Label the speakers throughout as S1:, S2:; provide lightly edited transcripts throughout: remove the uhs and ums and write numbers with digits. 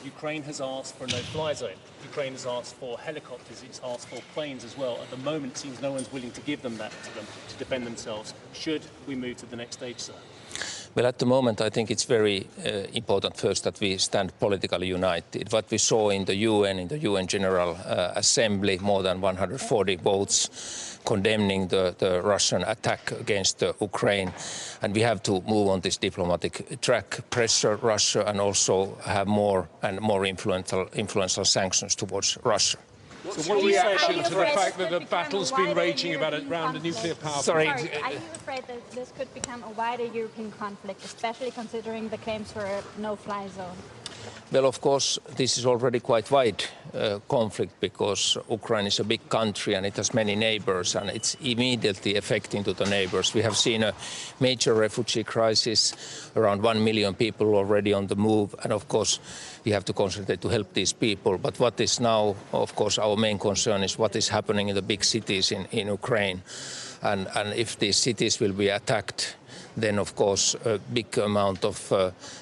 S1: Ukraine has asked for a no-fly zone. Ukraine has asked for helicopters. It's asked for planes as well. At the moment, it seems no one's willing to give them that to them to defend themselves. Should we move to the next stage, sir?
S2: Well, at the moment, I think it's very important first that we stand politically united. What we saw in the UN General Assembly, more than 140 votes condemning the Russian attack against Ukraine. And we have to move on this diplomatic track, pressure Russia, and also have more and more influential sanctions towards Russia.
S3: So what's your reaction to the fact that the battle's been raging around a nuclear power plant?
S4: Sorry, are you afraid that this could become a wider European conflict, especially considering the claims for a no-fly zone?
S2: Well, of course, this is already quite wide conflict because Ukraine is a big country and it has many neighbors and it's immediately affecting to the neighbors. We have seen a major refugee crisis, around 1 million people already on the move, and of course we have to concentrate to help these people. But what is now, of course, our main concern is what is happening in the big cities in Ukraine. And if these cities will be attacked, then of course a big amount of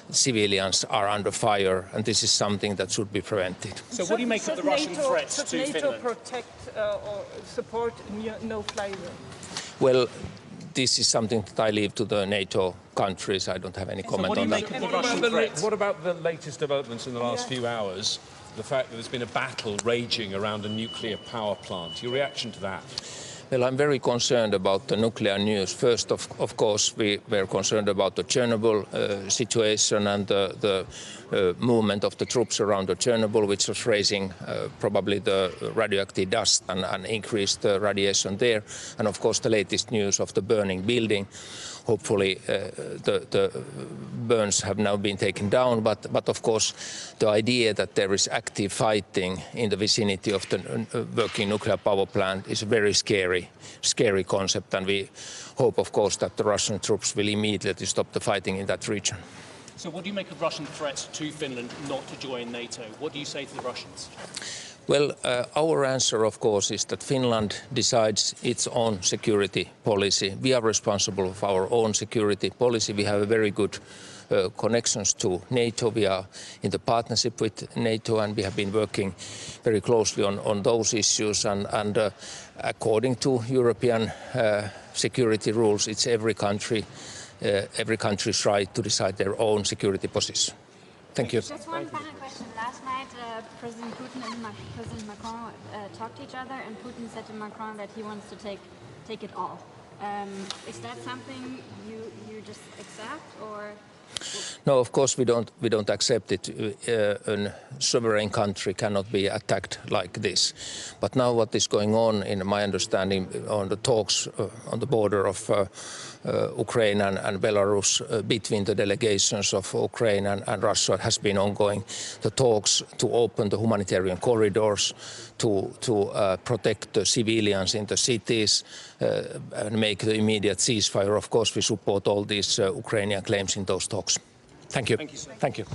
S2: civilians are under fire, and this is something that should be prevented.
S1: So what do you make of the Russian threats to
S5: Finland? Should NATO protect or support no-fly zone?
S2: Well, this is something that I leave to the NATO countries. I don't have any comment on that.
S3: What about the latest developments in the last few hours? The fact that there's been a battle raging around a nuclear power plant. Your reaction to that?
S2: Well, I'm very concerned about the nuclear news. First, of course, we were concerned about the Chernobyl situation and the movement of the troops around the Chernobyl, which was raising probably the radioactive dust and increased the radiation there. And of course, the latest news of the burning building. Hopefully, the burns have now been taken down. But of course, the idea that there is active fighting in the vicinity of the working nuclear power plant is a very scary concept. And we hope, of course, that the Russian troops will immediately stop the fighting in that region.
S1: So what do you make of Russian threats to Finland not to join NATO? What do you say to the Russians?
S2: Well, our answer, of course, is that Finland decides its own security policy. We are responsible for our own security policy. We have a very good connections to NATO. We are in the partnership with NATO, and we have been working very closely on those issues. And according to European security rules, it's every country's right to decide their own security position. Thank you.
S4: Just one final question. Last night, President Putin and President Macron talked to each other, and Putin said to Macron that he wants to take it all. Is that something you just accept, or?
S2: No, of course we don't accept it. A sovereign country cannot be attacked like this. But now what is going on, in my understanding, on the talks on the border of Ukraine and Belarus between the delegations of Ukraine and Russia has been ongoing. The talks to open the humanitarian corridors, to protect the civilians in the cities and make the immediate ceasefire. Of course, we support all these Ukrainian claims in those talks. Thank you.
S1: Thank you, sir.
S2: Thank you.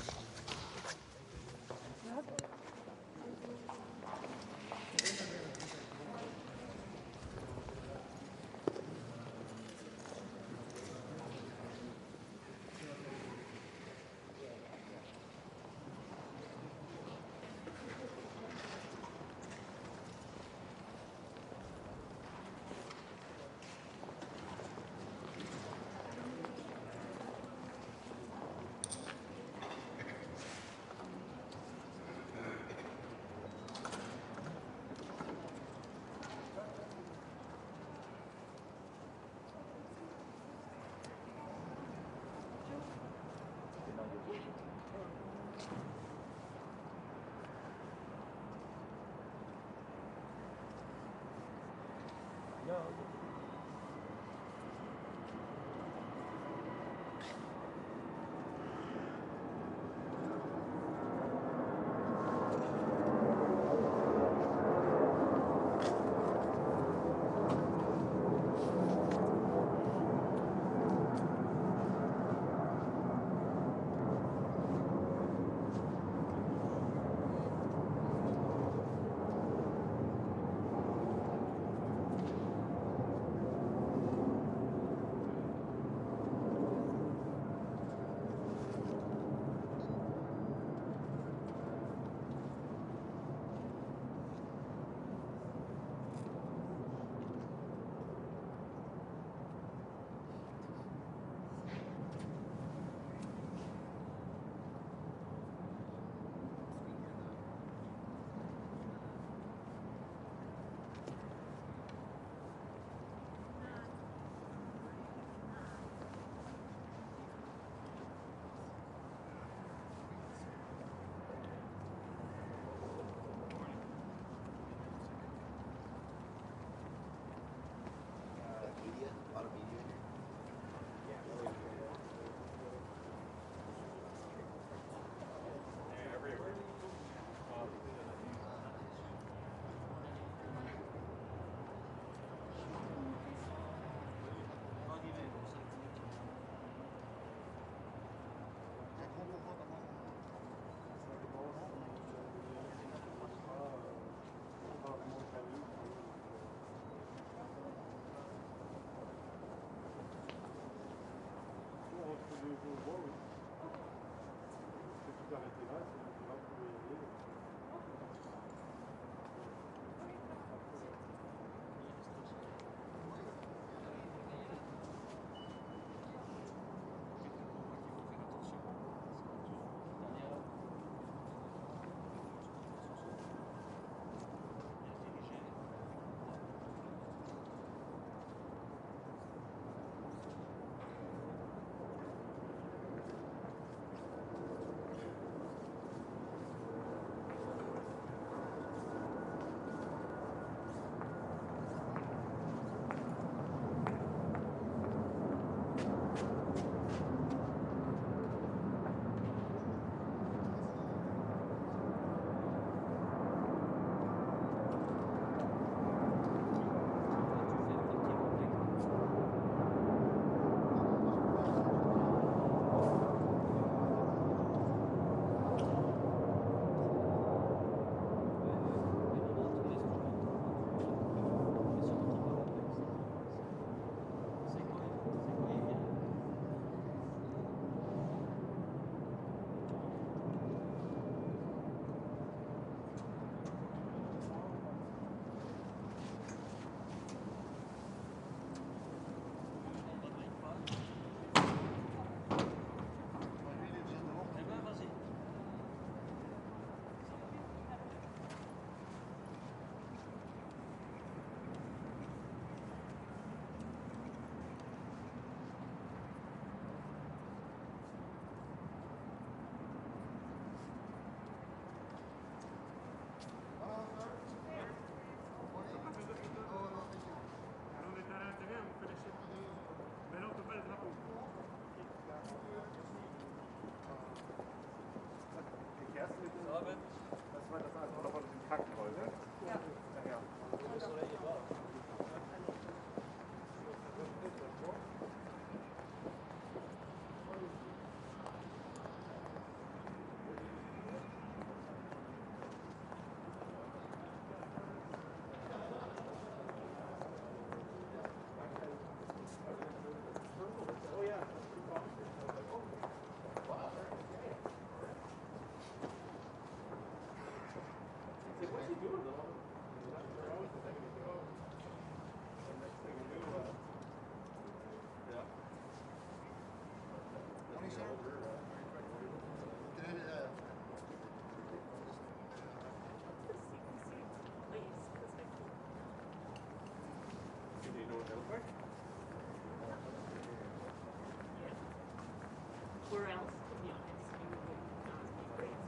S6: Where else, to be honest, you would not be great. It's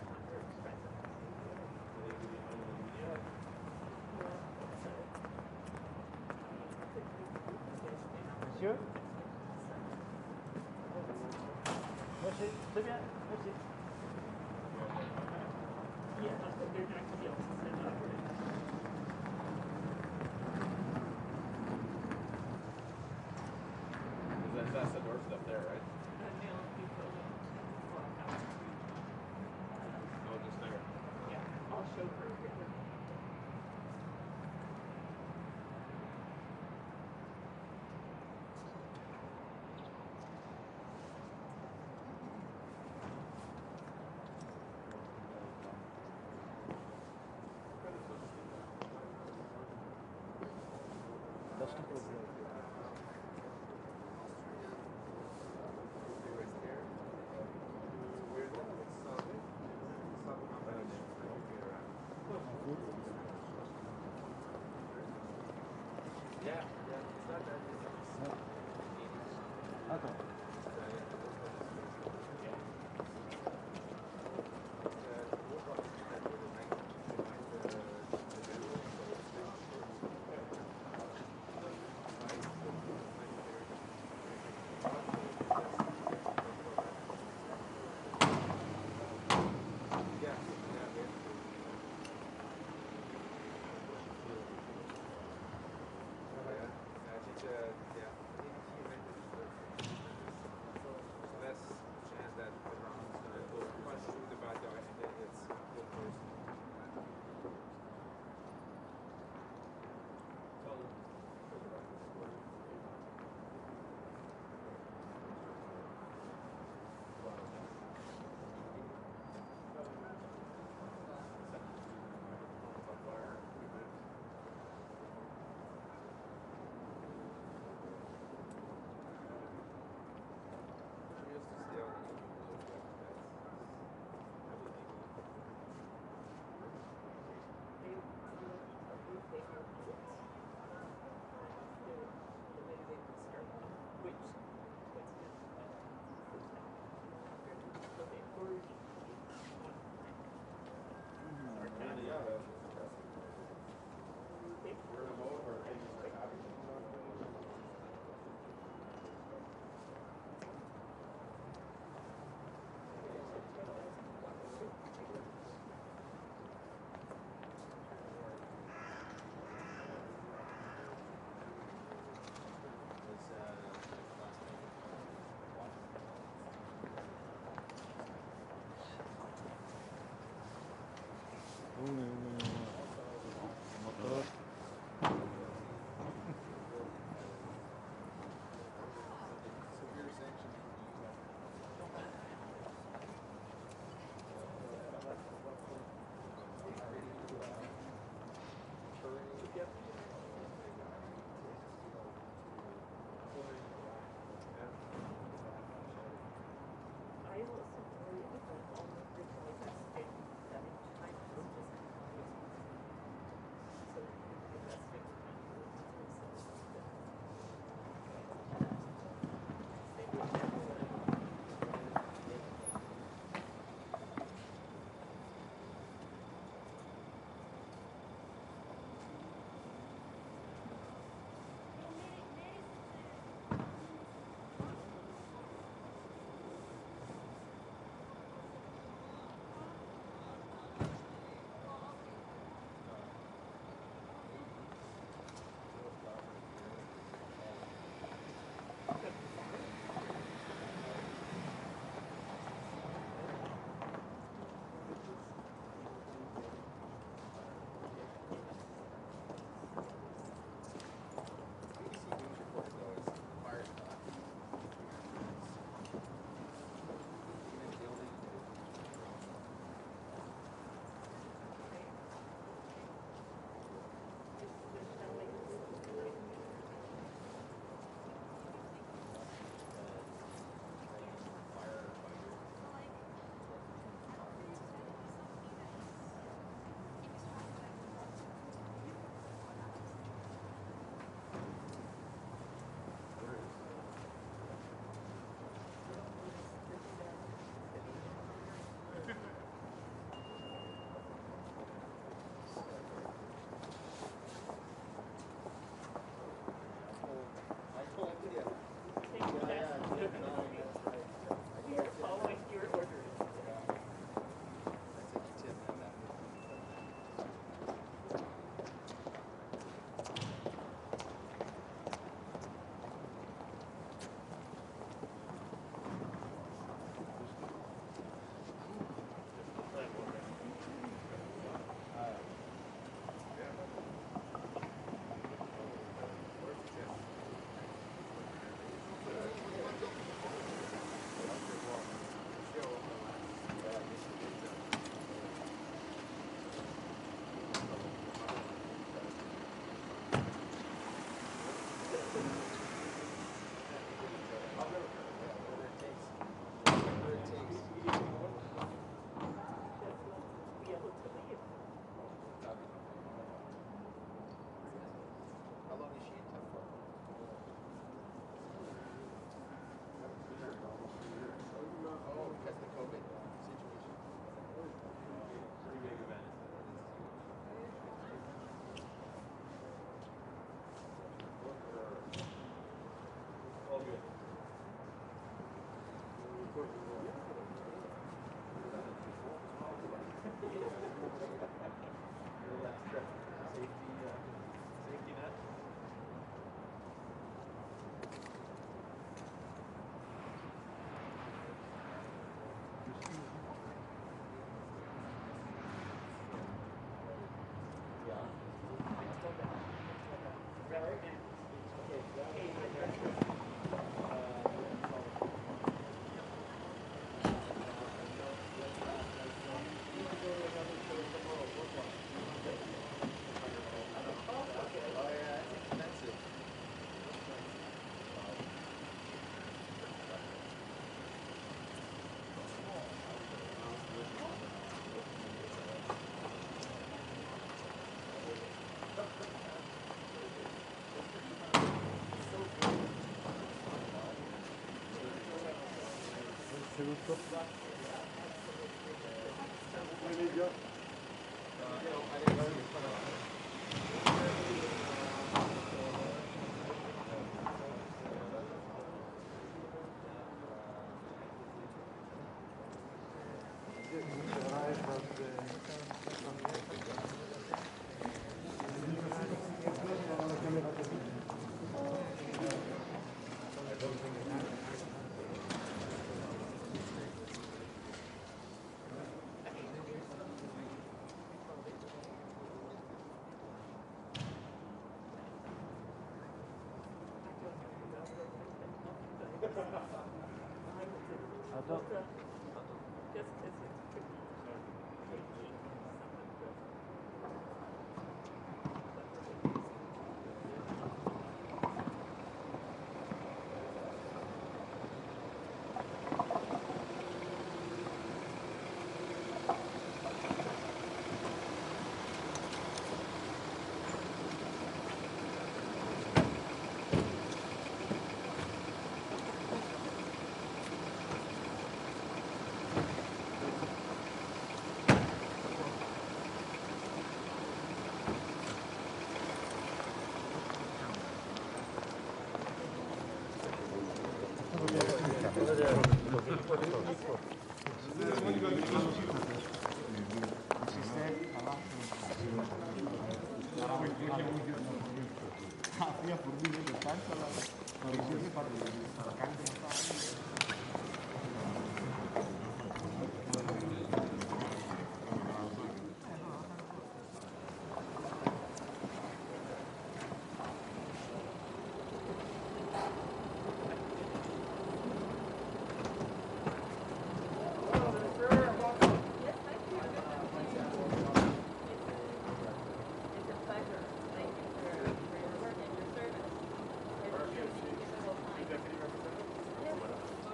S6: not very expensive.
S1: Monsieur? Merci, très bien, merci.
S6: Yeah, that's what they're actually also set up.
S3: That's the doorstep there, right? Oh, just there.
S6: Yeah, I'll show her.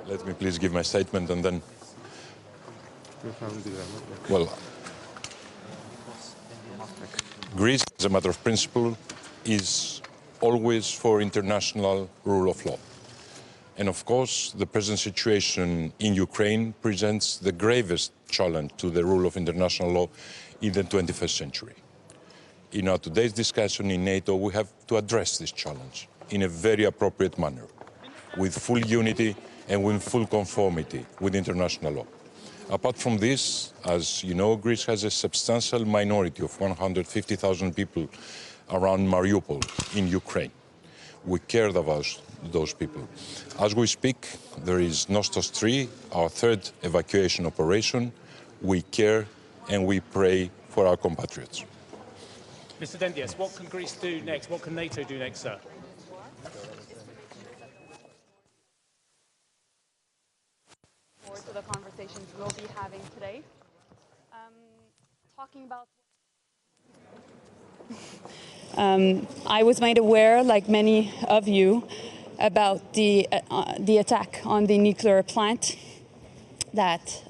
S7: Let me please give my statement and then... Well, Greece, as a matter of principle, is always for international rule of law. And of course, the present situation in Ukraine presents the gravest challenge to the rule of international law in the 21st century. In our today's discussion in NATO, we have to address this challenge in a very appropriate manner, with full unity and with full conformity with international law. Apart from this, as you know, Greece has a substantial minority of 150,000 people around Mariupol in Ukraine. We care about those people. As we speak, there is Nostos 3, our third evacuation operation. We care and we pray for our compatriots.
S1: Mr. Dendias, what can Greece do next? What can NATO do next, sir?
S8: To the conversations we'll be having today. Talking about... I was made aware, like many of you, about the attack on the nuclear plant that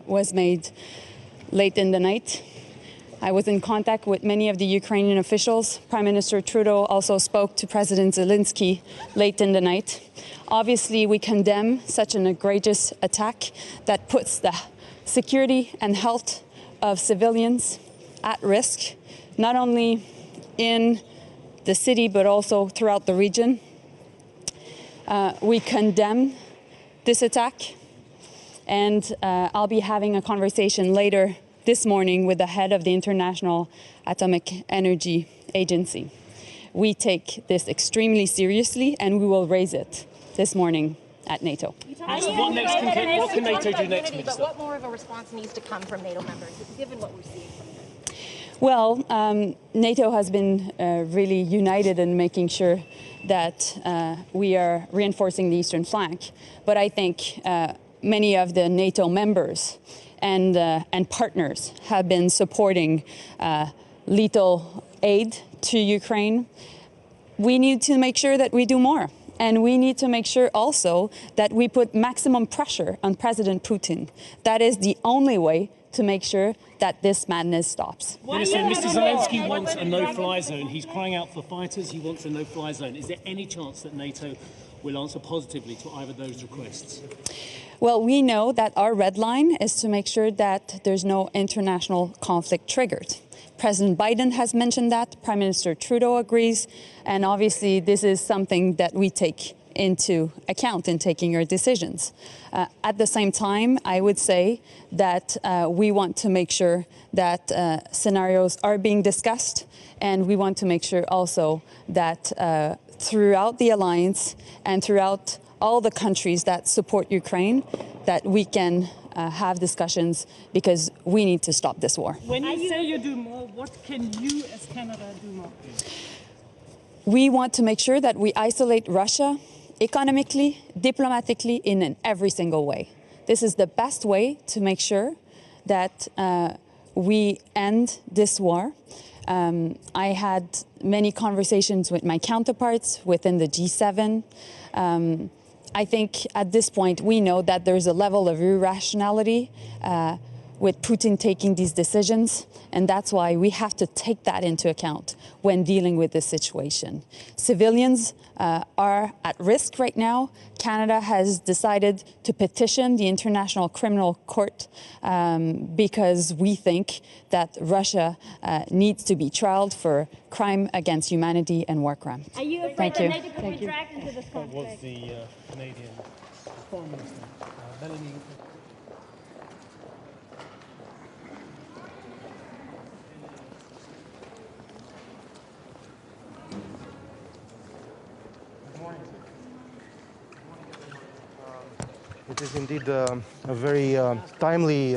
S8: was made late in the night. I was in contact with many of the Ukrainian officials. Prime Minister Trudeau also spoke to President Zelensky late in the night. Obviously, we condemn such an egregious attack that puts the security and health of civilians at risk, not only in the city, but also throughout the region. We condemn this attack, and I'll be having a conversation later this morning with the head of the International Atomic Energy Agency. We take this extremely seriously, and we will raise it this morning at NATO.
S1: What can NATO do next, Minister?
S9: But what more of a response needs to come from NATO members, given what we're seeing?
S8: Well, NATO has been really united in making sure that we are reinforcing the eastern flank. But I think many of the NATO members and partners have been supporting lethal aid to Ukraine. We need to make sure that we do more. And we need to make sure also that we put maximum pressure on President Putin. That is the only way to make sure that this madness stops.
S1: Mr. Zelensky wants a no-fly zone. He's crying out for fighters. He wants a no-fly zone. Is there any chance that NATO will answer positively to either of those requests?
S8: Well, we know that our red line is to make sure that there's no international conflict triggered. President Biden has mentioned that, Prime Minister Trudeau agrees, and obviously this is something that we take into account in taking your decisions. At the same time, I would say that we want to make sure that scenarios are being discussed, and we want to make sure also that throughout the alliance and throughout all the countries that support Ukraine, that we can have discussions, because we need to stop this war.
S5: When you say you do more, what can you as Canada do more?
S8: We want to make sure that we isolate Russia economically, diplomatically, in every single way. This is the best way to make sure that we end this war. I had many conversations with my counterparts within the G7. I think at this point we know that there's a level of irrationality with Putin taking these decisions, and that's why we have to take that into account when dealing with this situation. Civilians are at risk right now. Canada has decided to petition the International Criminal Court because we think that Russia needs to be trialed for crime against humanity and war crime.
S4: Are you afraid that NATO could be dragged into this conflict?
S1: Was the Canadian Foreign Minister, Melanie?
S10: It is indeed a very timely.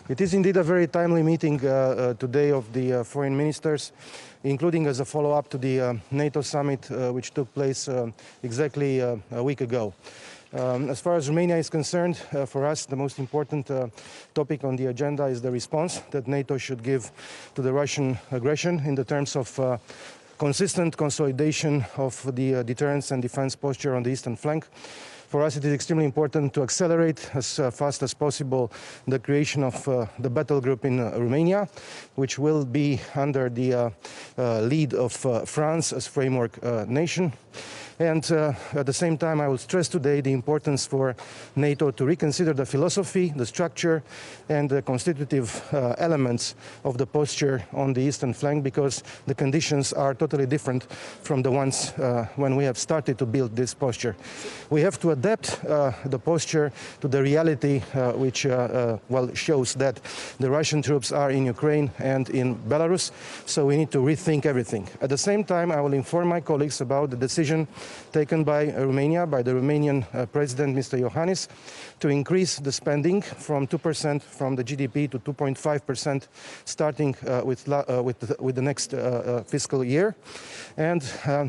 S10: It is indeed a very timely meeting today of the foreign ministers, including as a follow-up to the NATO summit, which took place exactly a week ago. As far as Romania is concerned, for us the most important topic on the agenda is the response that NATO should give to the Russian aggression in the terms of consistent consolidation of the deterrence and defense posture on the eastern flank. For us, it is extremely important to accelerate as fast as possible the creation of the battle group in Romania, which will be under the lead of France as framework nation. And at the same time, I will stress today the importance for NATO to reconsider the philosophy, the structure, and the constitutive elements of the posture on the eastern flank, because the conditions are totally different from the ones when we have started to build this posture. We have to adapt the posture to the reality which well shows that the Russian troops are in Ukraine and in Belarus, so we need to rethink everything. At the same time, I will inform my colleagues about the decision taken by Romania, by the Romanian President, Mr. Iohannis, to increase the spending from 2% from the GDP to 2.5% starting with the next fiscal year. And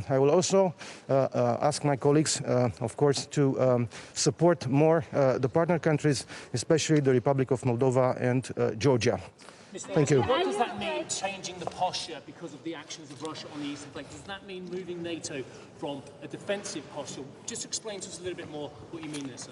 S10: I will also ask my colleagues, of course, to support more the partner countries, especially the Republic of Moldova and Georgia. Thank you.
S1: What does that mean, changing the posture because of the actions of Russia on the eastern flank? Does that mean moving NATO from a defensive posture? Just explain to us a little bit more what you mean there, sir.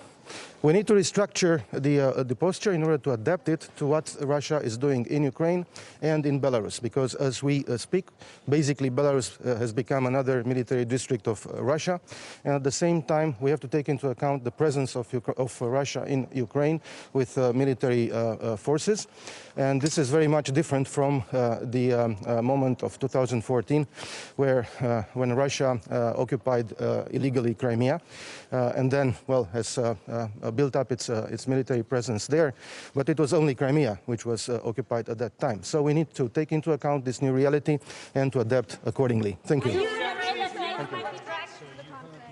S10: We need to restructure the posture in order to adapt it to what Russia is doing in Ukraine and in Belarus, because as we speak, basically Belarus has become another military district of Russia, and at the same time we have to take into account the presence of Russia in Ukraine with military forces, and this is very much different from the moment of 2014, where when Russia occupied illegally Crimea, and then, well, has built up its military presence there, but it was only Crimea which was occupied at that time. So we need to take into account this new reality and to adapt accordingly. Thank you.
S4: Are you afraid that NATO might be dragged into the conflict?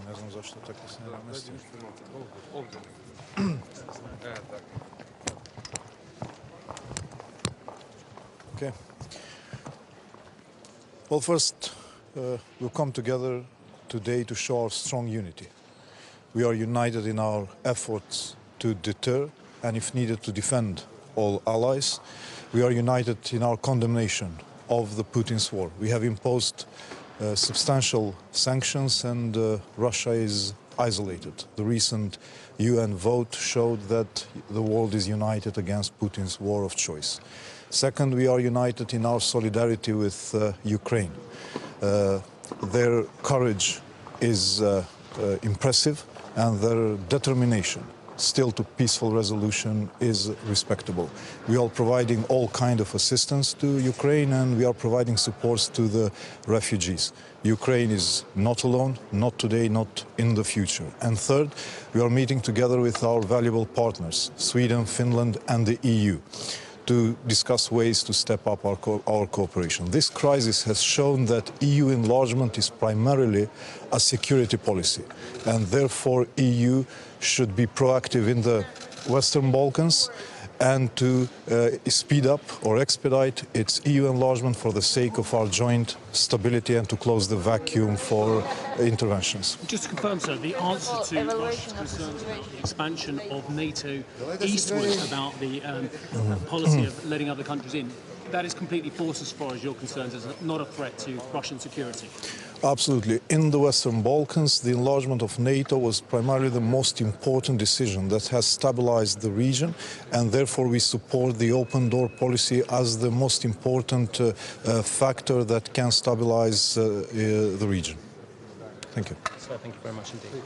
S11: Ne znam zašto tako se ne namestio. Okay. Well, first, we've come together today to show our strong unity. We are united in our efforts to deter and if needed to defend all allies. We are united in our condemnation of the Putin's war. We have imposed substantial sanctions, and Russia is isolated. The recent UN vote showed that the world is united against Putin's war of choice. Second, we are united in our solidarity with Ukraine. Their courage is impressive, and their determination still to peaceful resolution is respectable. We are providing all kind of assistance to Ukraine, and we are providing supports to the refugees. Ukraine is not alone, not today, not in the future. And third, we are meeting together with our valuable partners, Sweden, Finland, and the EU, to discuss ways to step up our cooperation. This crisis has shown that EU enlargement is primarily a security policy, and therefore EU should be proactive in the Western Balkans and to speed up or expedite its EU enlargement for the sake of our joint stability and to close the vacuum for interventions.
S1: Just to confirm, sir, the answer to Russia's concerns about the expansion of NATO eastward, about the policy of letting other countries in, that is completely false as far as you're concerned, is not a threat to Russian security?
S11: Absolutely. In the Western Balkans, the enlargement of NATO was primarily the most important decision that has stabilized the region, and therefore we support the open door policy as the most important factor that can stabilize the region. Thank you.
S1: Sir, thank you very much indeed.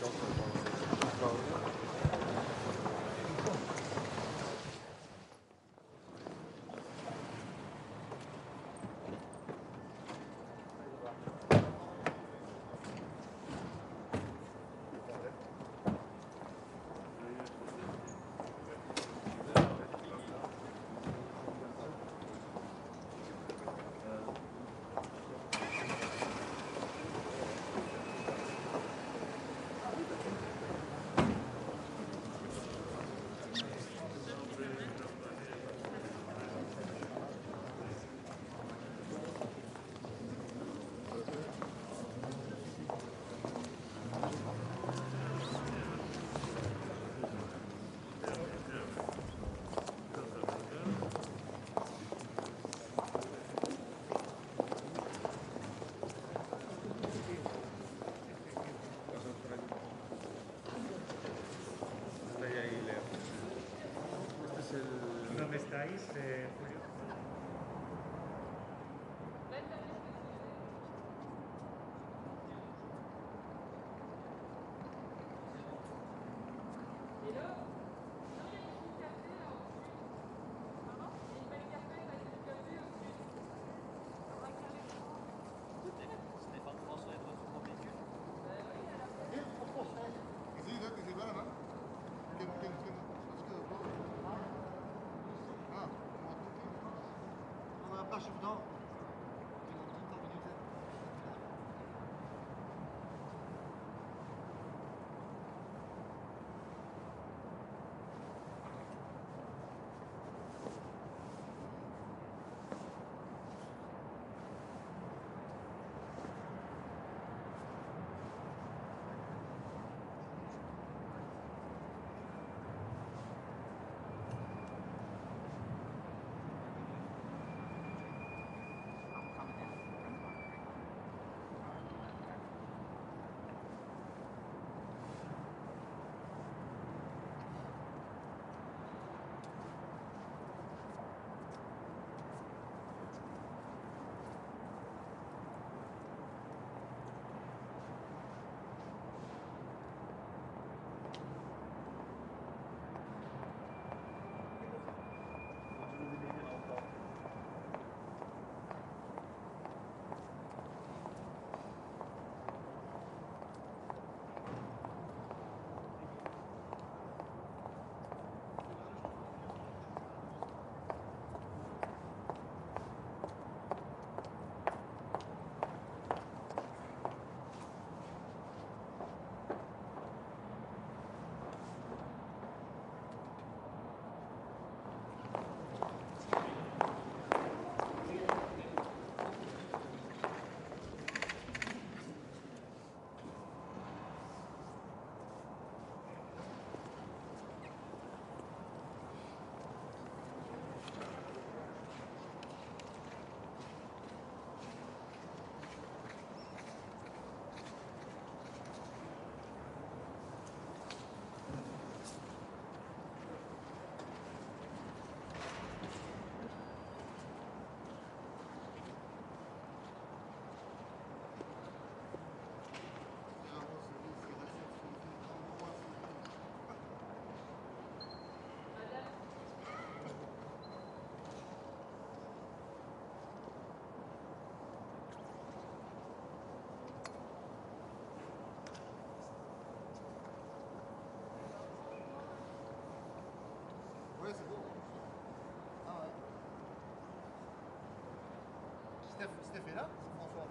S12: Steph est là, François.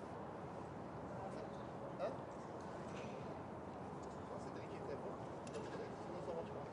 S12: Hein? Cédric était bon. Sinon, ça marche pas.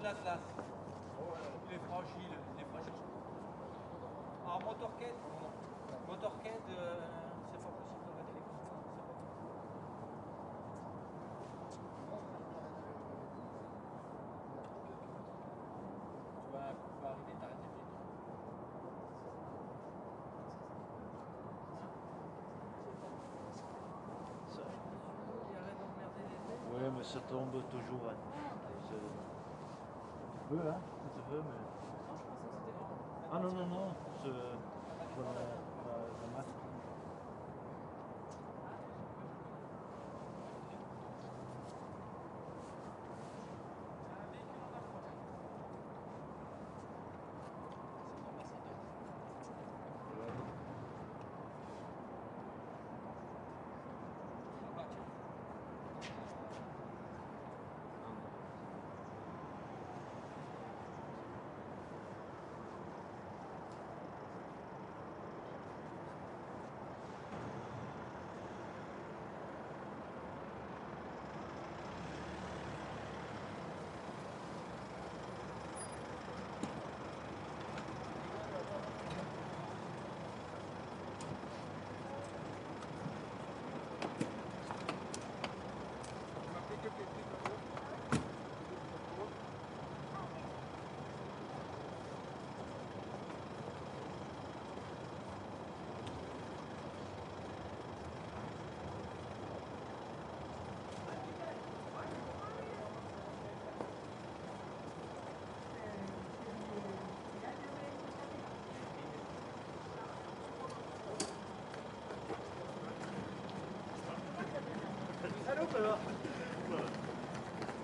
S13: l'Atlas. Il est fragile, il est fragile. En motorcade, c'est pas possible de mettre les constantes. Tu vas arriver, t'arrêter vite.
S14: Oui, mais ça tombe toujours. Tu peux, hein, si tu veux, mais... Ah non, non, non, c'est pour la masque.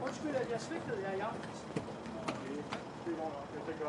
S14: Undskyld, at jeg svigtede jer i aften. Det går nok. Jeg tænker...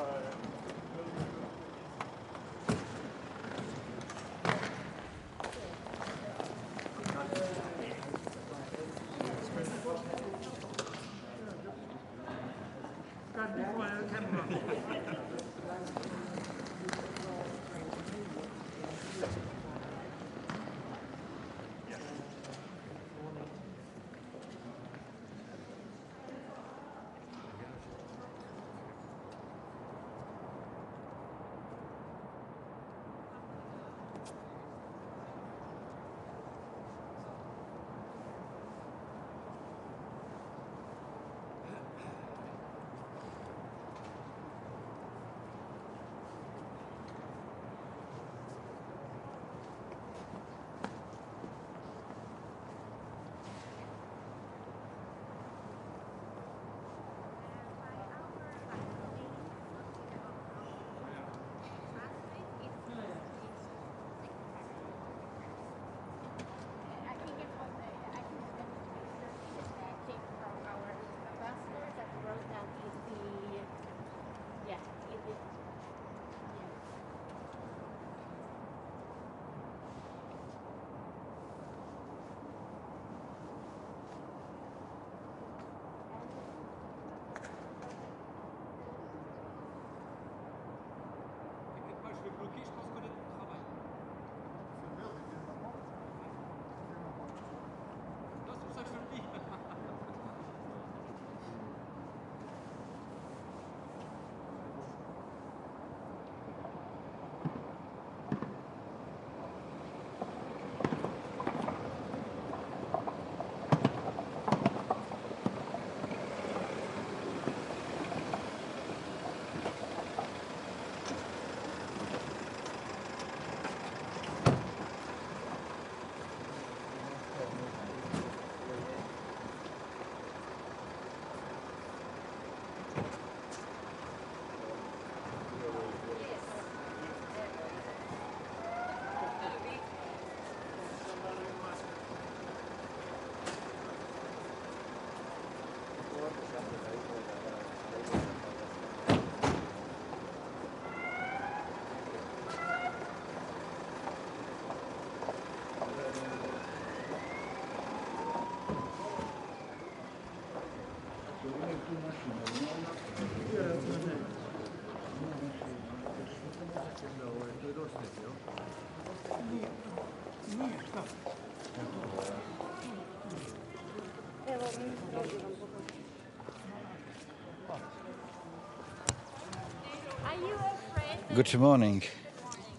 S15: Good morning.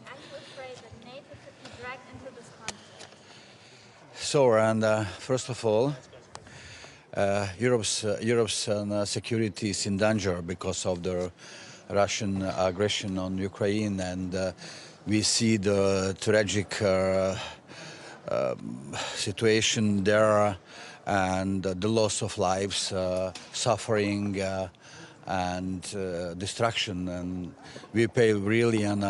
S4: Are you afraid that NATO could be dragged into this conflict?
S15: So, and first of all, Europe's security is in danger because of the Russian aggression on Ukraine, and we see the tragic situation there, and the loss of lives, suffering, and destruction, and we pay really an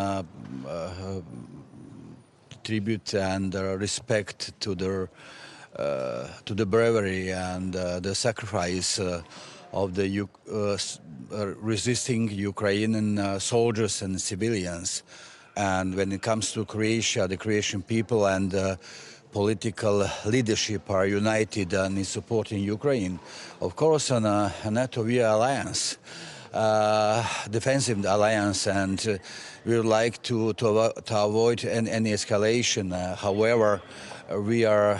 S15: tribute and respect to the bravery and the sacrifice of the resisting Ukrainian soldiers and civilians. And when it comes to Croatia, the Croatian people and political leadership are united and is supporting Ukraine. Of course, on a NATO alliance, defensive alliance, and we would like to avoid any escalation. However, we are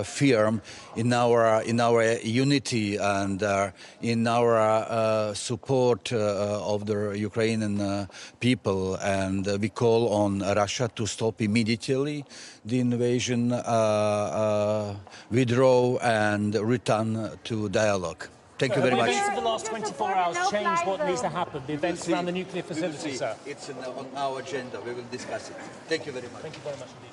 S15: firm in our unity and in our support of the Ukrainian people, and we call on Russia to stop immediately the invasion, withdraw and return to dialogue. Thank you very much.
S1: The events of the last 24 hours change what needs to happen. The events around the nuclear facility, sir.
S15: It's on our agenda. We will discuss it. Thank you very much.
S1: Thank you very much indeed.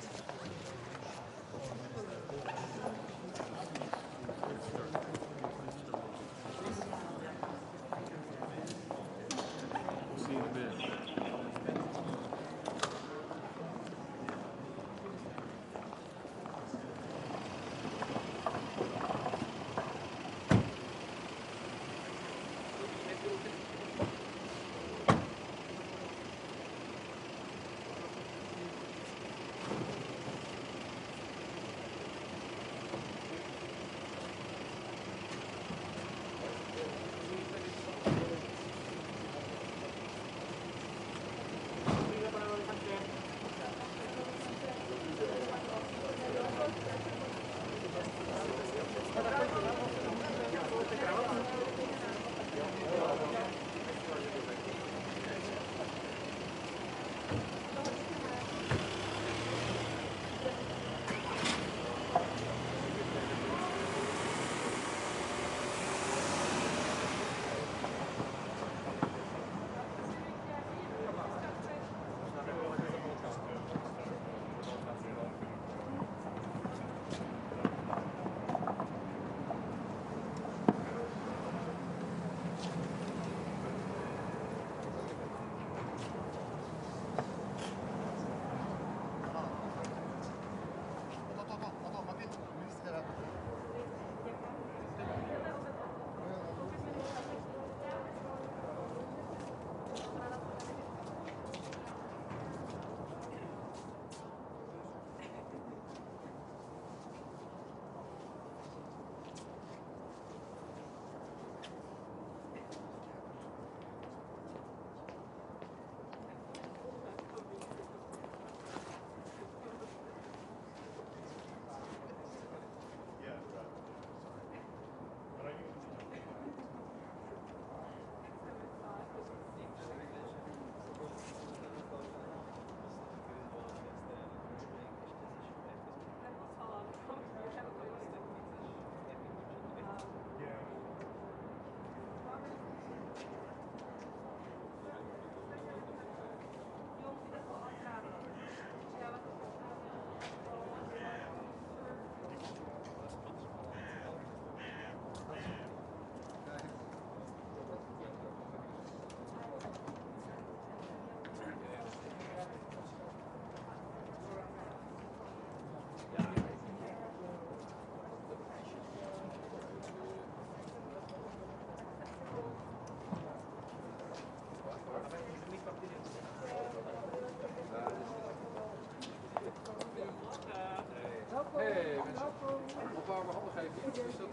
S13: warme handen geven. Is dat...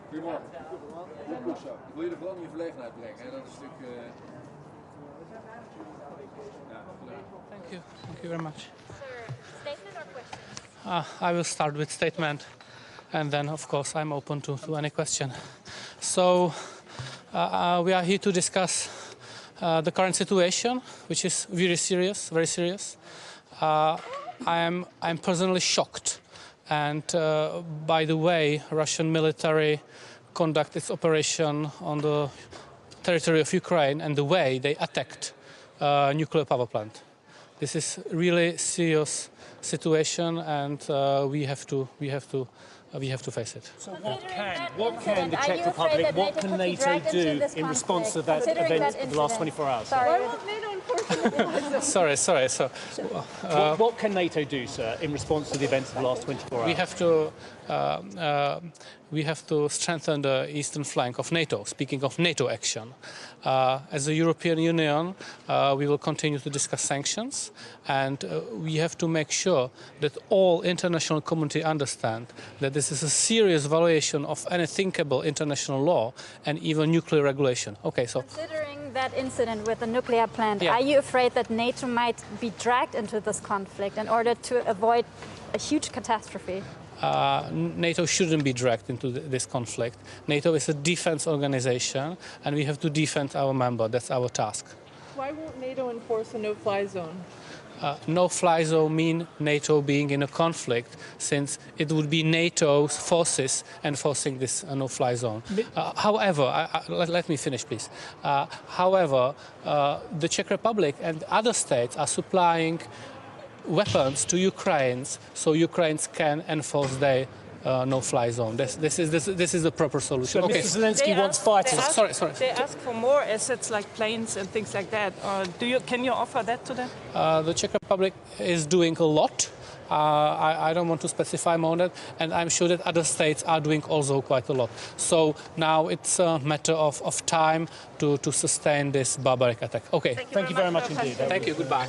S13: Goedemorgen. Goed zo. Ik wil jullie vooral in je verlegenheid brengen. Hè? Dat is natuurlijk...
S16: Thank you. Thank you very much.
S9: Sir, statement or questions?
S16: I will start with statement, and then, of course, I'm open to any question. So, we are here to discuss the current situation, which is very serious. I'm personally shocked, and by the way Russian military conduct its operation on the territory of Ukraine and the way they attacked nuclear power plant. This is really serious situation, and we have to face it.
S1: So what can the Czech Republic, what can NATO do in response to that event of the last 24 hours?
S16: Sorry. So,
S1: what can NATO do, sir, in response to the events of the last 24 hours?
S16: We have to strengthen the eastern flank of NATO. Speaking of NATO action, as a European Union, we will continue to discuss sanctions, and we have to make sure that all international community understand that this is a serious violation of any thinkable international law and even nuclear regulation. Okay, so
S4: considering that incident with the nuclear plant, are you afraid that NATO might be dragged into this conflict in order to avoid a huge catastrophe?
S16: NATO shouldn't be dragged into this conflict. NATO is a defense organization, and we have to defend our member. That's our task.
S5: Why won't NATO enforce a no-fly zone?
S16: No-fly zone means NATO being in a conflict, since it would be NATO's forces enforcing this no-fly zone. However, let me finish, please. However, the Czech Republic and other states are supplying weapons to Ukrainians, so Ukrainians can enforce their no-fly zone. This is the proper solution.
S1: So
S16: okay.
S1: Mr. Zelensky wants fighters.
S16: Sorry.
S5: They ask for more assets like planes and things like that. Can you offer that to them?
S16: The Czech Republic is doing a lot. I don't want to specify more on that, and I'm sure that other states are doing also quite a lot. So now it's a matter of time to sustain this barbaric attack. Okay.
S1: Thank you very much indeed.
S16: Thank you. Goodbye.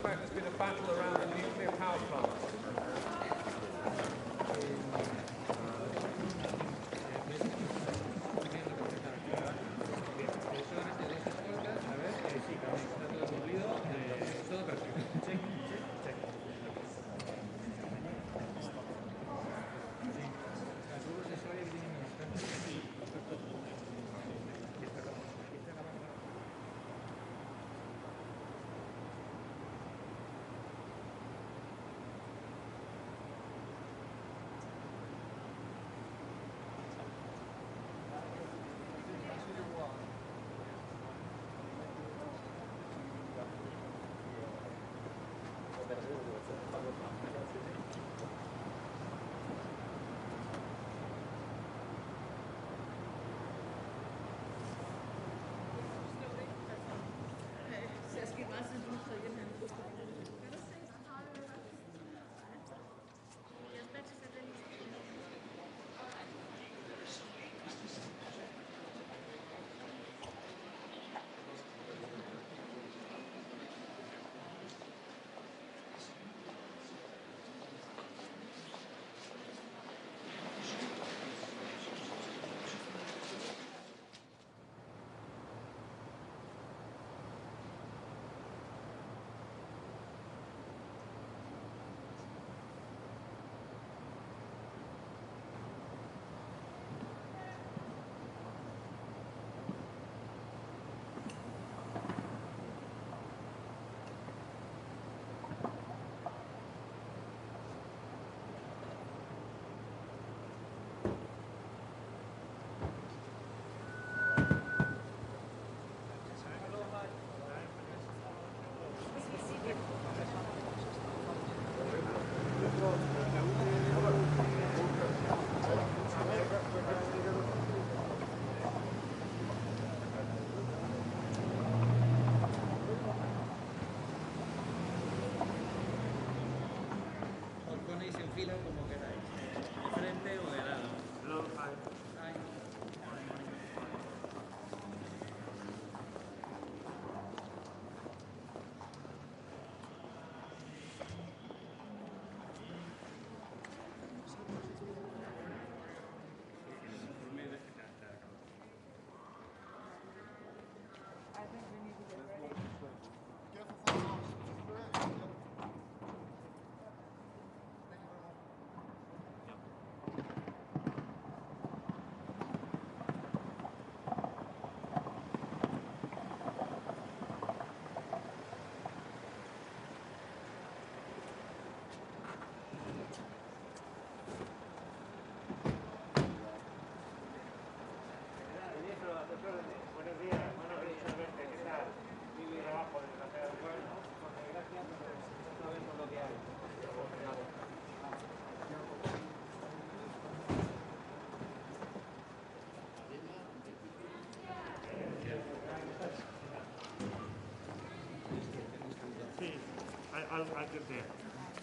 S3: fact there's been a battle around the nuclear power plant?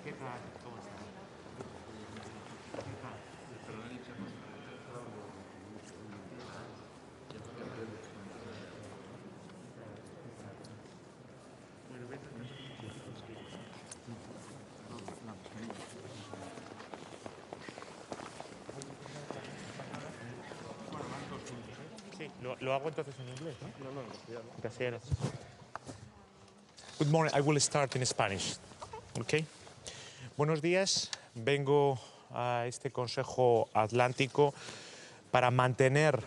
S17: ¿Qué tal? ¿Cómo está? ¿Qué tal? Sí, lo hago entonces en inglés, ¿no? No, en castellano. En castellano. Good morning. I will start in Spanish. Okay. Buenos días. Vengo a este Consejo Atlántico para mantener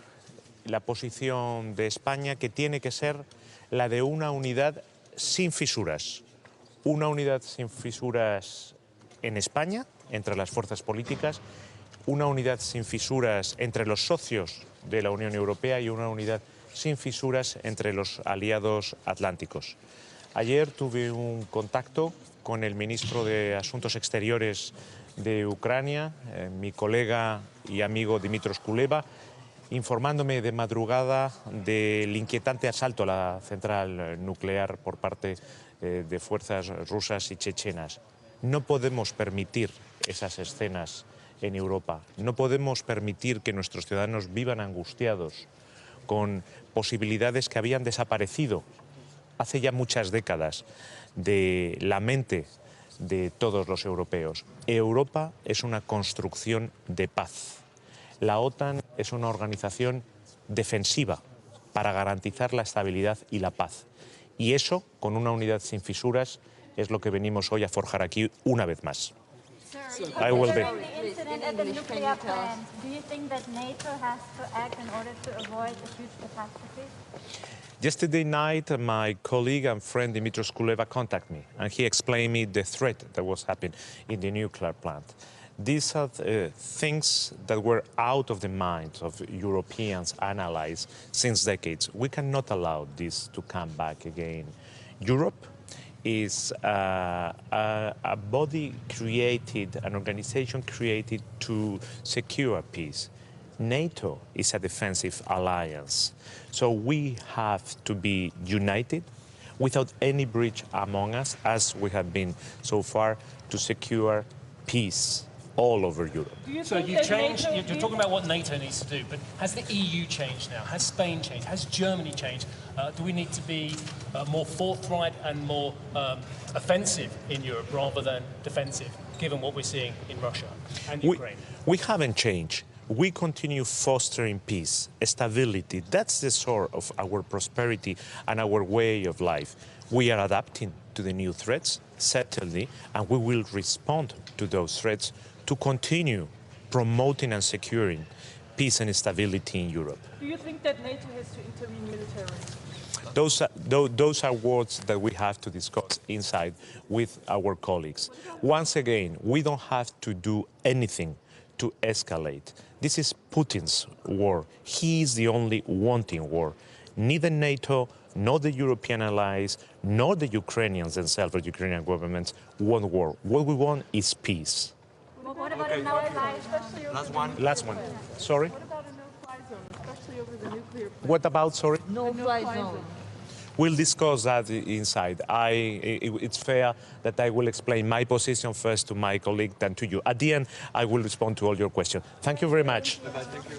S17: la posición de España, que tiene que ser la de una unidad sin fisuras. Una unidad sin fisuras en España, entre las fuerzas políticas, una unidad sin fisuras entre los socios de la Unión Europea y una unidad sin fisuras entre los aliados atlánticos. Ayer tuve un contacto con el ministro de Asuntos Exteriores de Ucrania, mi colega y amigo Dmytro Kuleba, informándome de madrugada del inquietante asalto a la central nuclear por parte de fuerzas rusas y chechenas. No podemos permitir esas escenas en Europa. No podemos permitir que nuestros ciudadanos vivan angustiados con posibilidades que habían desaparecido hace ya muchas décadas de la mente de todos los europeos. Europa es una construcción de paz. La OTAN es una organización defensiva para garantizar la estabilidad y la paz. Y eso, con una unidad sin fisuras, es lo que venimos hoy a forjar aquí una vez más. I will be.
S4: The incident at the nuclear plant, do you think that NATO has to act in order to avoid a huge catastrophe?
S17: Yesterday night, my colleague and friend Dimitros Kuleva contacted me, and he explained me the threat that was happening in the nuclear plant. These are things that were out of the minds of Europeans and allies since decades. We cannot allow this to come back again. Europe is a body created, an organization created to secure peace. NATO is a defensive alliance. So we have to be united without any breach among us, as we have been so far, to secure peace all over Europe.
S1: So you've changed, you're talking about what NATO needs to do, but has the EU changed now? Has Spain changed? Has Germany changed? Do we need to be more forthright and more offensive in Europe rather than defensive, given what we're seeing in Russia and Ukraine?
S17: We haven't changed. We continue fostering peace, stability. That's the source of our prosperity and our way of life. We are adapting to the new threats, certainly, and we will respond to those threats to continue promoting and securing peace and stability in Europe.
S5: Do you think that NATO has to intervene militarily?
S17: Those are words that we have to discuss inside with our colleagues. Once again, we don't have to do anything to escalate. This is Putin's war. He is the only wanting war. Neither NATO, nor the European allies, nor the Ukrainians themselves, or Ukrainian governments, want war. What we want is peace.
S4: Well, what about a no-fly zone?
S17: Last one. Sorry?
S5: What about a no-fly zone, especially over the nuclear plant?
S17: What about, sorry?
S5: No-fly zone.
S17: We'll discuss that inside. It's fair that I will explain my position first to my colleague than to you. At the end, I will respond to all your questions. Thank you very much.
S1: Thank you.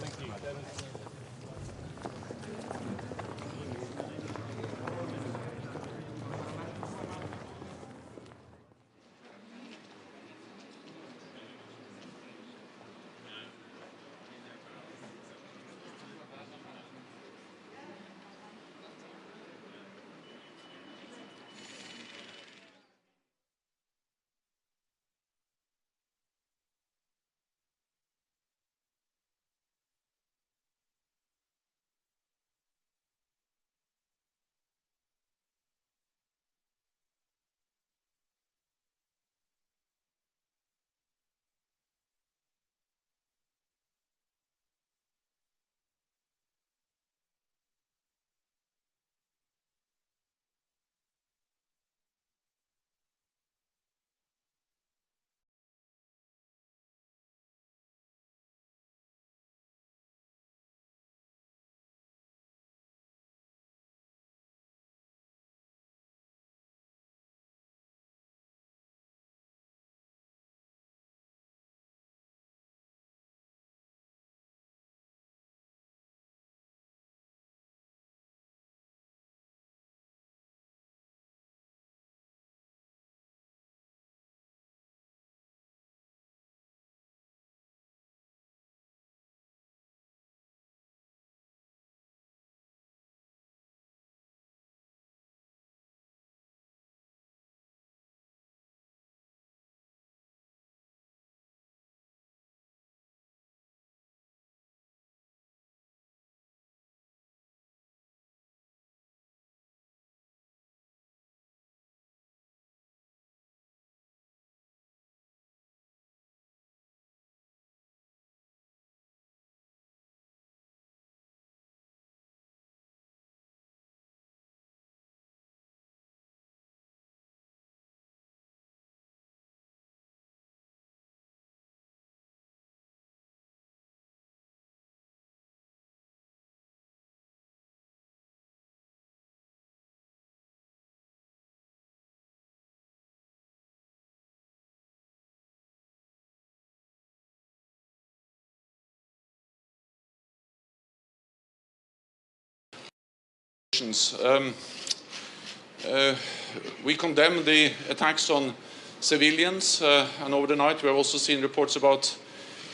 S18: We condemn the attacks on civilians, and over the night we have also seen reports about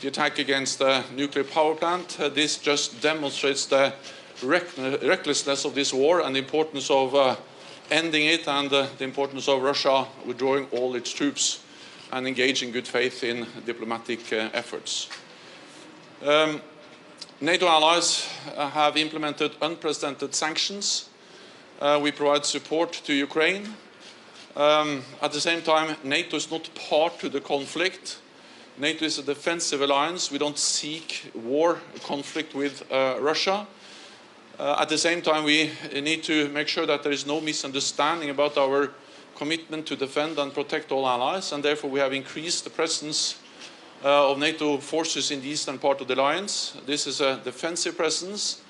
S18: the attack against the nuclear power plant. This just demonstrates the recklessness of this war and the importance of ending it, and the importance of Russia withdrawing all its troops and engaging good faith in diplomatic efforts. NATO allies have implemented unprecedented sanctions. We provide support to Ukraine. At the same time, NATO is not part to the conflict. NATO is a defensive alliance. We don't seek war, conflict with Russia. At the same time, we need to make sure that there is no misunderstanding about our commitment to defend and protect all allies, and therefore we have increased the presence of NATO forces in the eastern part of the alliance. This is a defensive presence,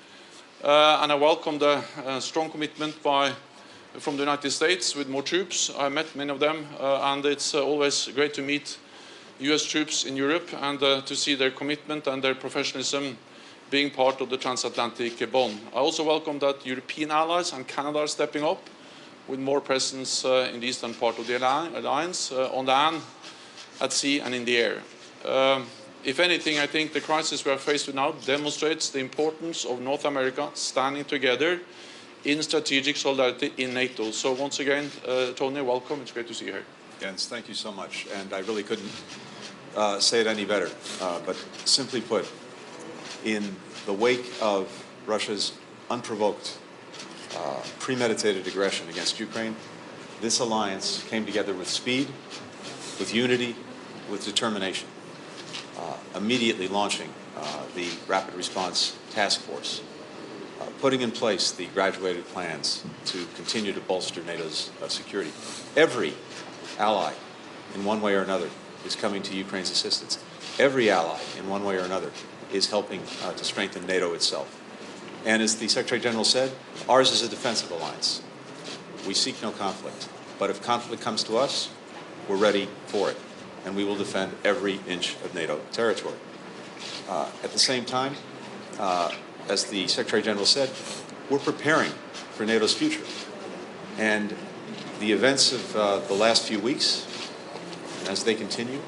S18: and I welcome the strong commitment from the United States with more troops. I met many of them, and it's always great to meet US troops in Europe and to see their commitment and their professionalism being part of the transatlantic bond. I also welcome that European allies and Canada are stepping up with more presence in the eastern part of the alliance, on land, at sea and in the air. If anything, I think the crisis we are faced with now demonstrates the importance of North America standing together in strategic solidarity in NATO. So once again, Tony, welcome. It's great to see you here.
S19: Jens, thank you so much. And I really couldn't say it any better. But simply put, in the wake of Russia's unprovoked, premeditated aggression against Ukraine, this alliance came together with speed, with unity, with determination, immediately launching the Rapid Response Task Force, putting in place the graduated plans to continue to bolster NATO's security. Every ally, in one way or another, is coming to Ukraine's assistance. Every ally, in one way or another, is helping to strengthen NATO itself. And as the Secretary General said, ours is a defensive alliance. We seek no conflict. But if conflict comes to us, we're ready for it. And we will defend every inch of NATO territory. At the same time, as the Secretary General said, we're preparing for NATO's future. And the events of the last few weeks, as they continue,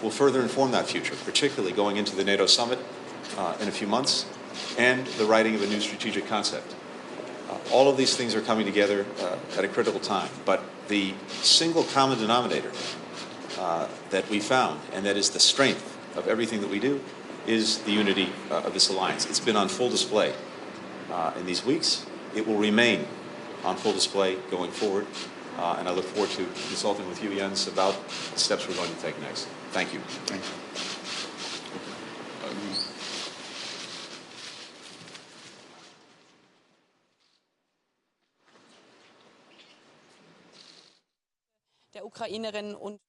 S19: will further inform that future, particularly going into the NATO summit in a few months, and the writing of a new strategic concept. All of these things are coming together at a critical time, but the single common denominator that we found, and that is the strength of everything that we do, is the unity of this alliance. It's been on full display in these weeks. It will remain on full display going forward, and I look forward to consulting with you, Jens, about the steps we're going to take next. Thank you. Thank you.
S20: Der Ukrainerinnen und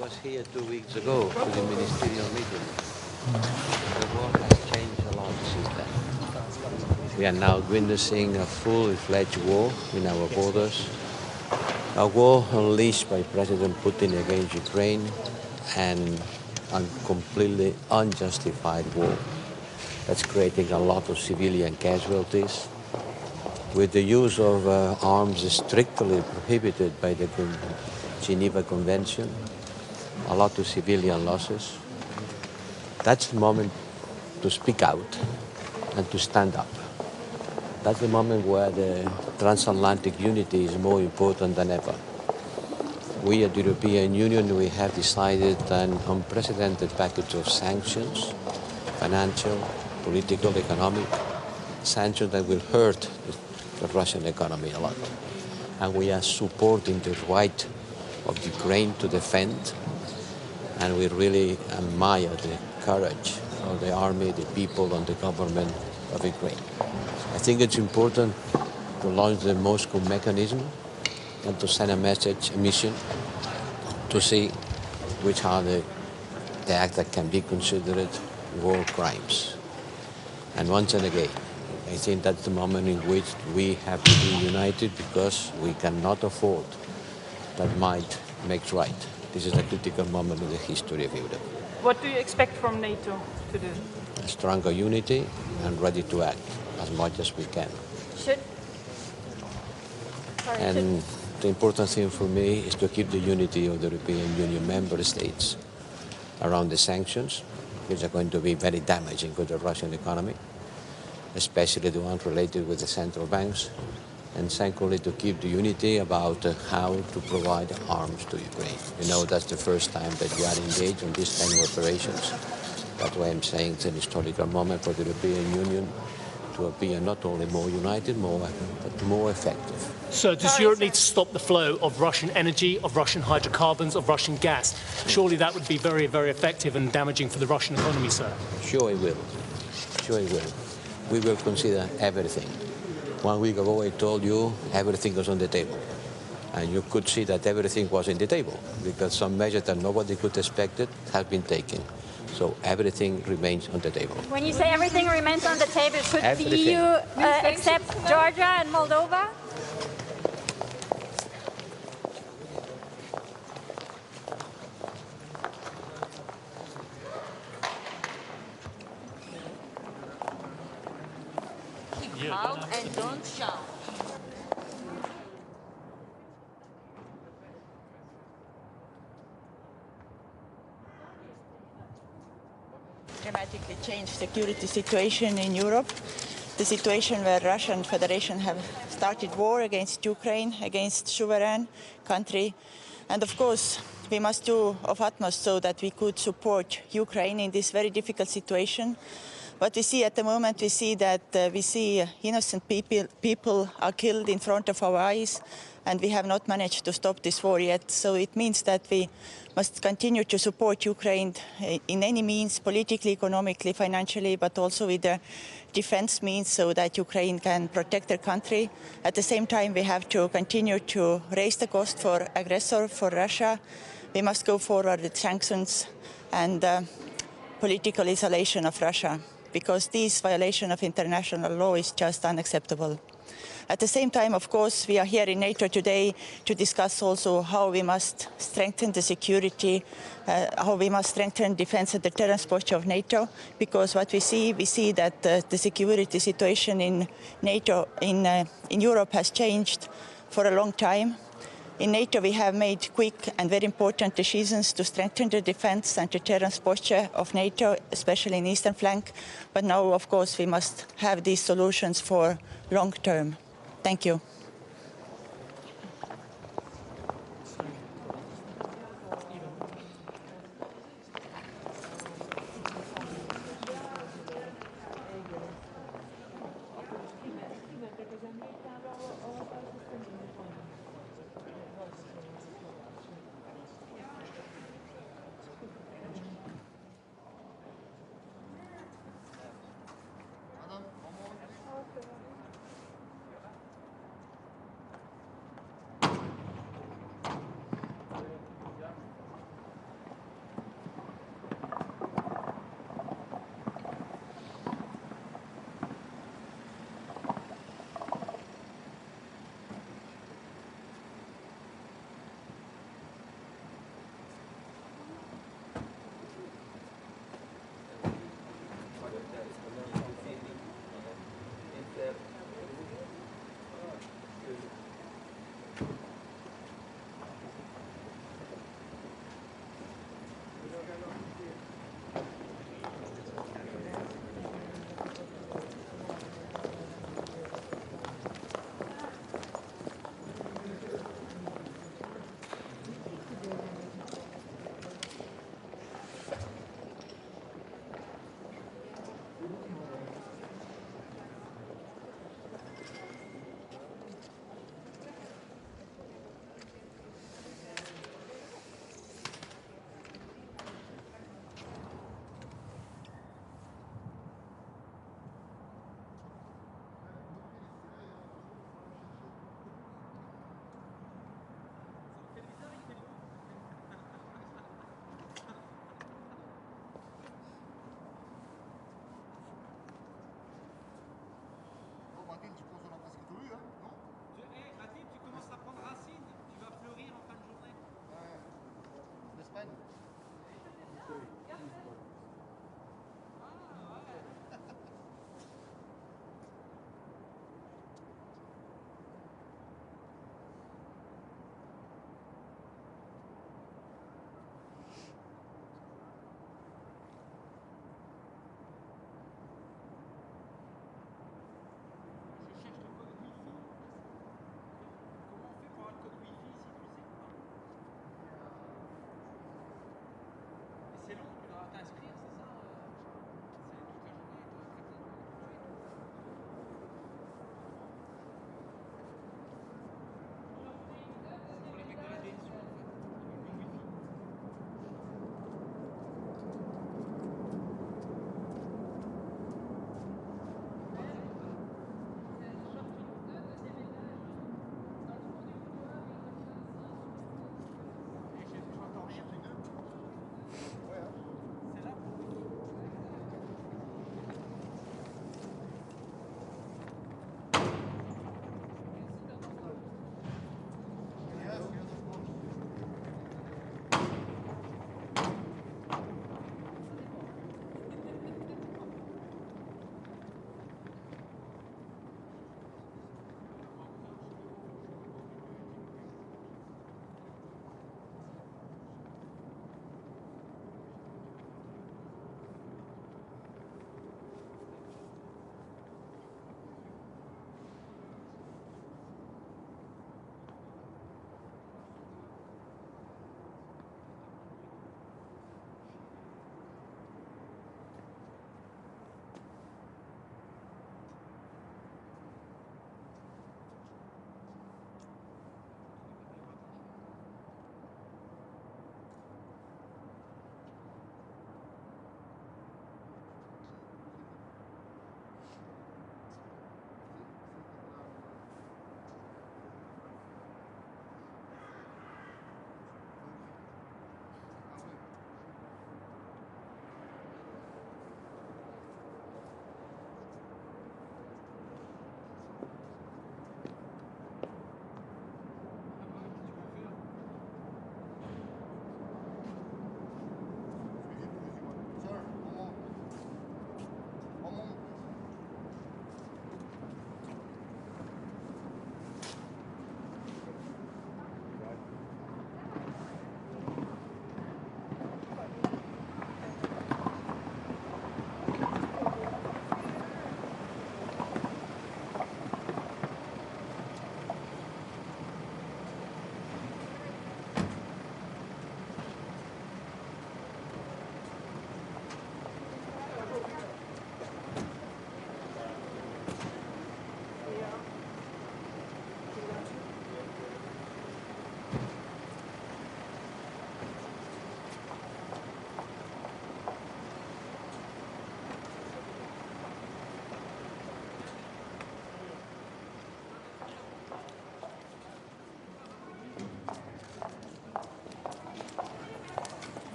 S21: was here 2 weeks ago for the ministerial meeting. The world has changed a lot since then. We are now witnessing a full-fledged war in our borders, a war unleashed by President Putin against Ukraine, and a completely unjustified war that's creating a lot of civilian casualties, with the use of arms strictly prohibited by the Geneva Convention, a lot of civilian losses. That's the moment to speak out and to stand up. That's the moment where the transatlantic unity is more important than ever. We at the European Union, we have decided an unprecedented package of sanctions, financial, political, economic, sanctions that will hurt the Russian economy a lot. And we are supporting the right of Ukraine to defend, and we really admire the courage of the army, the people, and the government of Ukraine. I think it's important to launch the Moscow mechanism and to send a message, a mission, to see which are the acts that can be considered war crimes. And once and again, I think that's the moment in which we have to be united, because we cannot afford that might makes right. This is a critical moment in the history of Europe.
S5: What do you expect from NATO to do?
S21: A stronger unity and ready to act as much as we can. And the important thing for me is to keep the unity of the European Union member states around the sanctions, which are going to be very damaging to the Russian economy, especially the ones related with the central banks. And secondly, to keep the unity about how to provide arms to Ukraine. You know, that's the first time that we are engaged in these kind of operations. That's why I'm saying it's an historical moment for the European Union to appear not only more united, but more effective.
S1: So does Europe need to stop the flow of Russian energy, of Russian hydrocarbons, of Russian gas? Surely that would be very, very effective and damaging for the Russian economy, sir.
S21: Sure it will. Sure it will. We will consider everything. 1 week ago I told you everything was on the table. And you could see that everything was on the table, because some measures that nobody could expect have been taken. So everything remains on the table.
S4: When you say everything remains on the table, should
S21: Everything.
S4: the EU accept Georgia and Moldova?
S22: Keep calm and don't shout.
S23: Dramatically changed security situation in Europe. The situation where Russian Federation have started war against Ukraine, against sovereign country. And of course, we must do of utmost so that we could support Ukraine in this very difficult situation. What we see at the moment, we see that innocent people are killed in front of our eyes, and we have not managed to stop this war yet. So it means that we must continue to support Ukraine in any means, politically, economically, financially, but also with the defense means, so that Ukraine can protect their country. At the same time, we have to continue to raise the cost for aggressor, for Russia. We must go forward with sanctions and political isolation of Russia, because this violation of international law is just unacceptable. At the same time, of course, we are here in NATO today to discuss also how we must strengthen the security, how we must strengthen defense and deterrence posture of NATO, because what we see that the security situation in NATO, in Europe has changed for a long time. In NATO, we have made quick and very important decisions to strengthen the defense and deterrence posture of NATO, especially in the eastern flank. But now, of course, we must have these solutions for long term. Thank you.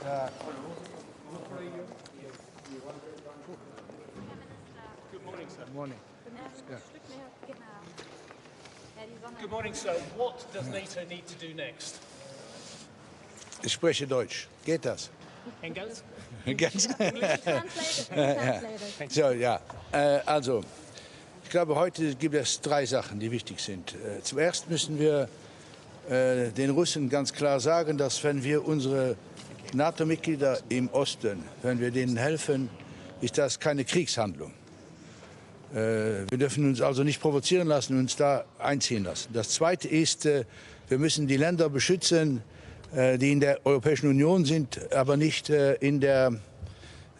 S1: Good morning, sir.
S10: Good morning.
S1: Good morning, sir. What does NATO need to do next?
S2: Ich spreche Deutsch. Geht das?
S1: Engels?
S2: Ganz. So, ja. Also, ich glaube, heute gibt es 3 Sachen, die wichtig sind. Zuerst müssen wir den Russen ganz klar sagen, dass wenn wir unsere NATO-Mitglieder im Osten, wenn wir denen helfen, ist das keine Kriegshandlung. Wir dürfen uns also nicht provozieren lassen und uns da einziehen lassen. Das Zweite ist, wir müssen die Länder beschützen, die in der Europäischen Union sind, aber nicht in der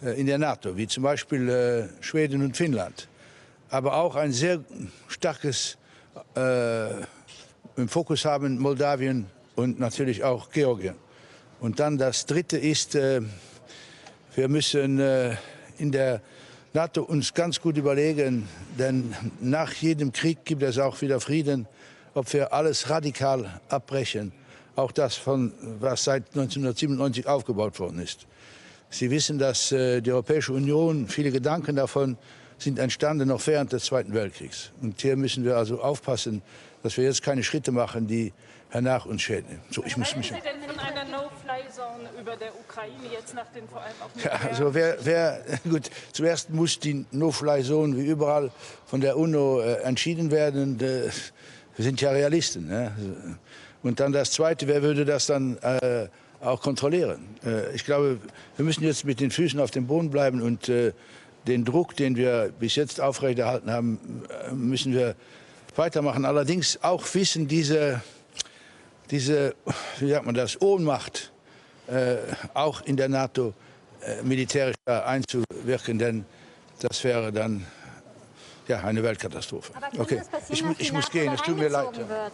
S2: NATO, wie zum Beispiel Schweden und Finnland. Aber auch ein sehr starkes im Fokus haben Moldawien und natürlich auch Georgien. Und dann das Dritte ist, wir müssen in der NATO uns ganz gut überlegen, denn nach jedem Krieg gibt es auch wieder Frieden, ob wir alles radikal abbrechen, auch das, was seit 1997 aufgebaut worden ist. Sie wissen, dass die Europäische Union, viele Gedanken davon sind entstanden noch während des Zweiten Weltkriegs. Und hier müssen wir also aufpassen, dass wir jetzt keine Schritte machen, die hernach uns schädigen. So, ich muss mich.
S5: Sie denn von einer No-Fly-Zone über der Ukraine jetzt nach den vor allem auch
S2: Ja, also gut, zuerst muss die No-Fly-Zone wie überall von der UNO entschieden werden. Wir sind ja Realisten. Ne? Und dann das Zweite, wer würde das dann auch kontrollieren? Ich glaube, wir müssen jetzt mit den Füßen auf dem Boden bleiben und den Druck, den wir bis jetzt aufrechterhalten haben, müssen wir weitermachen. Allerdings auch wissen, diese wie sagt man das, Ohnmacht auch in der NATO militärisch einzuwirken, denn das wäre dann ja, eine Weltkatastrophe.
S4: Aber kann
S2: okay,
S4: das passieren,
S2: ich muss gehen, es tut mir leid.
S4: Wird?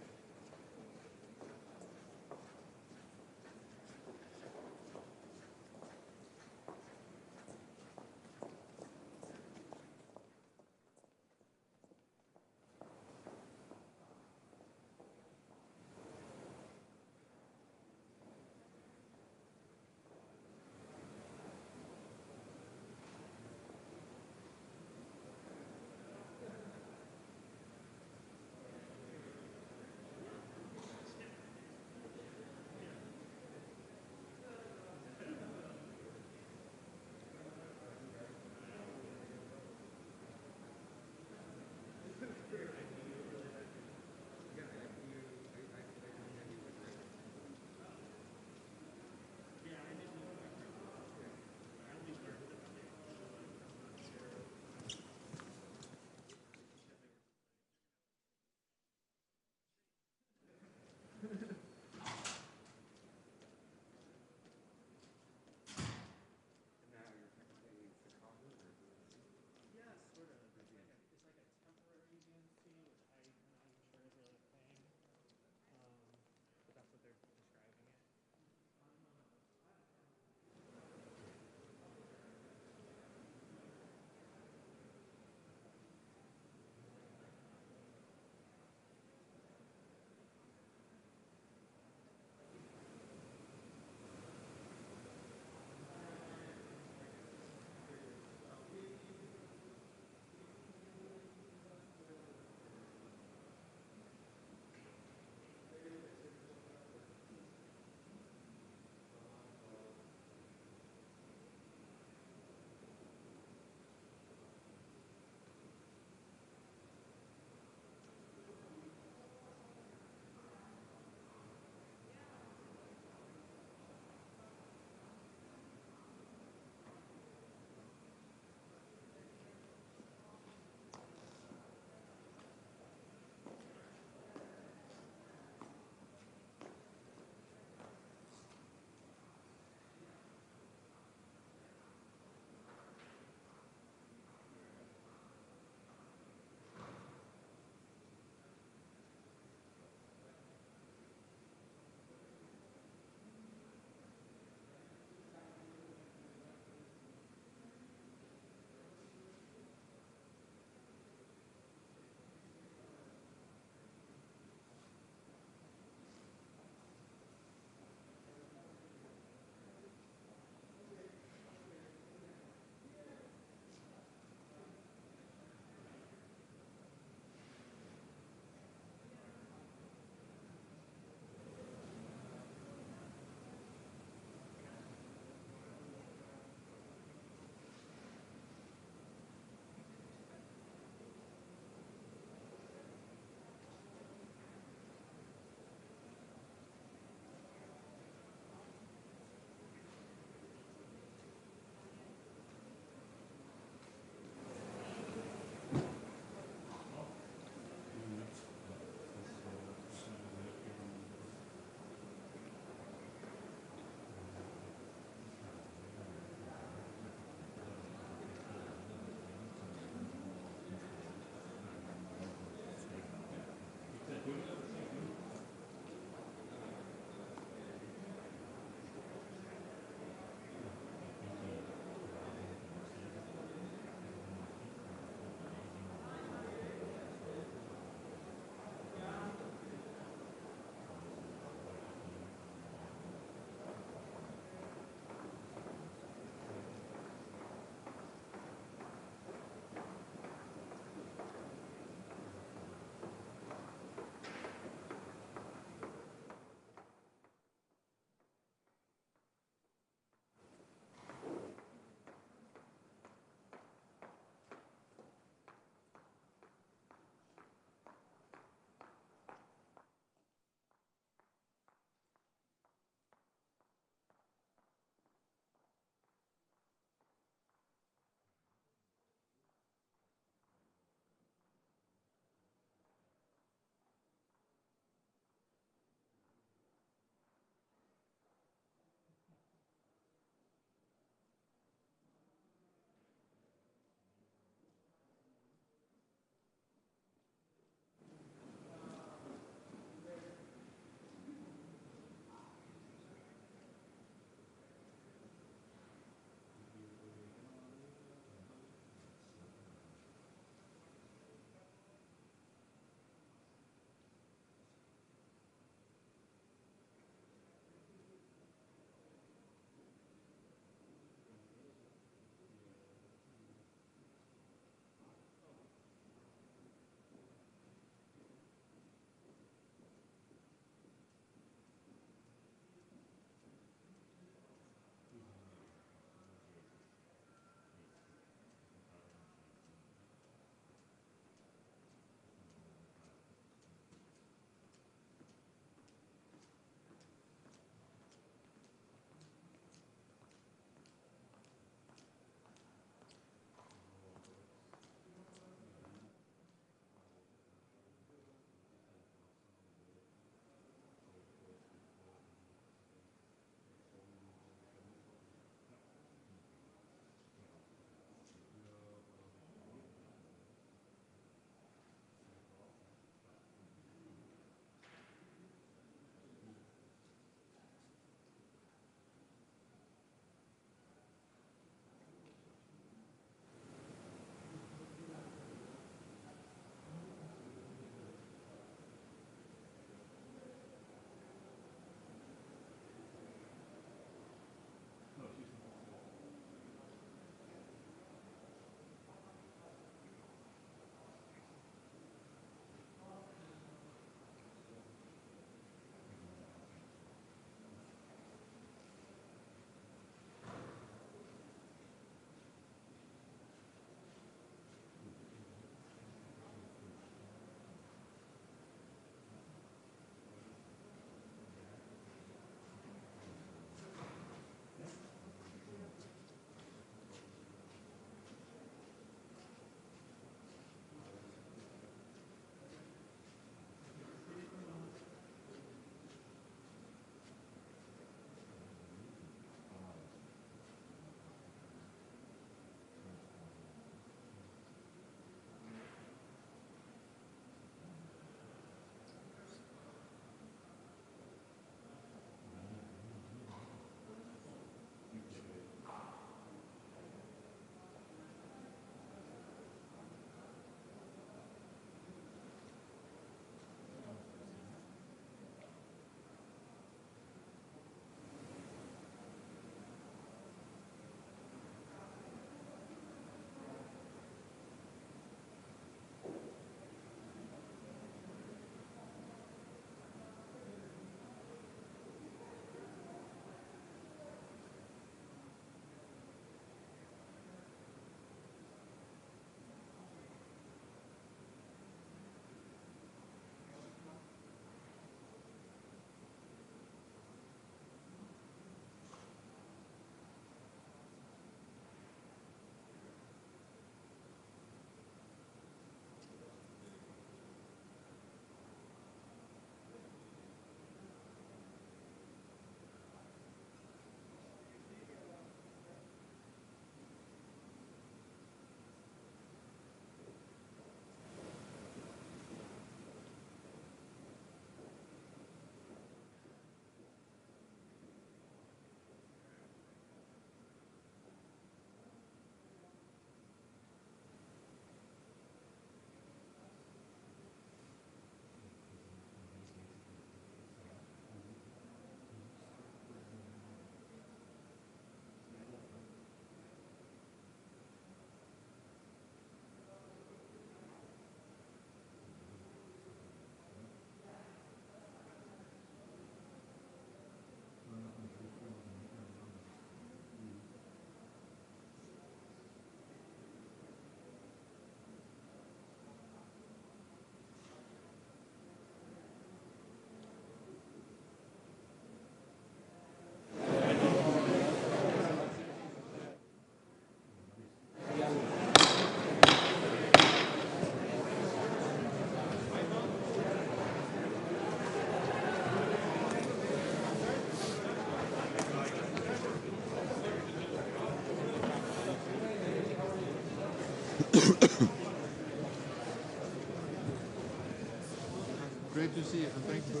S18: Great to see you, and thank you for...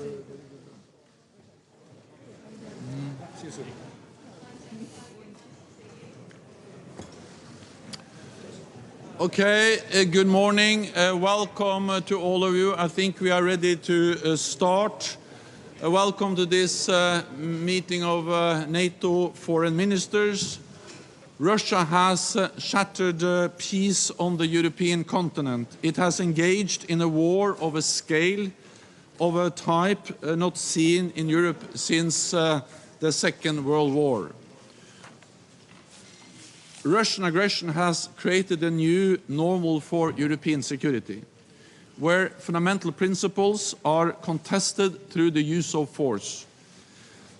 S18: See you soon. Okay, good morning. Welcome to all of you. I think we are ready to start. Welcome to this meeting of NATO foreign ministers. Russia has shattered peace on the European continent. It has engaged in a war of a scale, of a type not seen in Europe since the Second World War. Russian aggression has created a new normal for European security, where fundamental principles are contested through the use of force.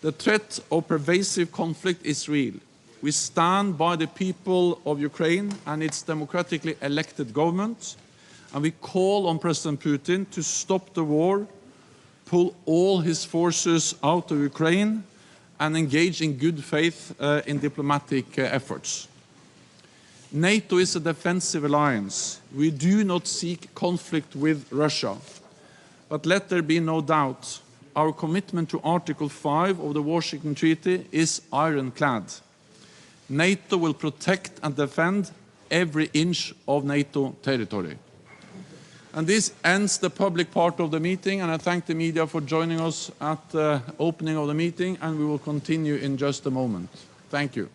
S18: The threat of pervasive conflict is real. We stand by the people of Ukraine and its democratically elected government, and we call on President Putin to stop the war, pull all his forces out of Ukraine, and engage in good faith in diplomatic efforts. NATO is a defensive alliance. We do not seek conflict with Russia. But let there be no doubt, our commitment to Article 5 of the Washington Treaty is ironclad. NATO will protect and defend every inch of NATO territory. And this ends the public part of the meeting, and I thank the media for joining us at the opening of the meeting, and we will continue in just a moment. Thank you.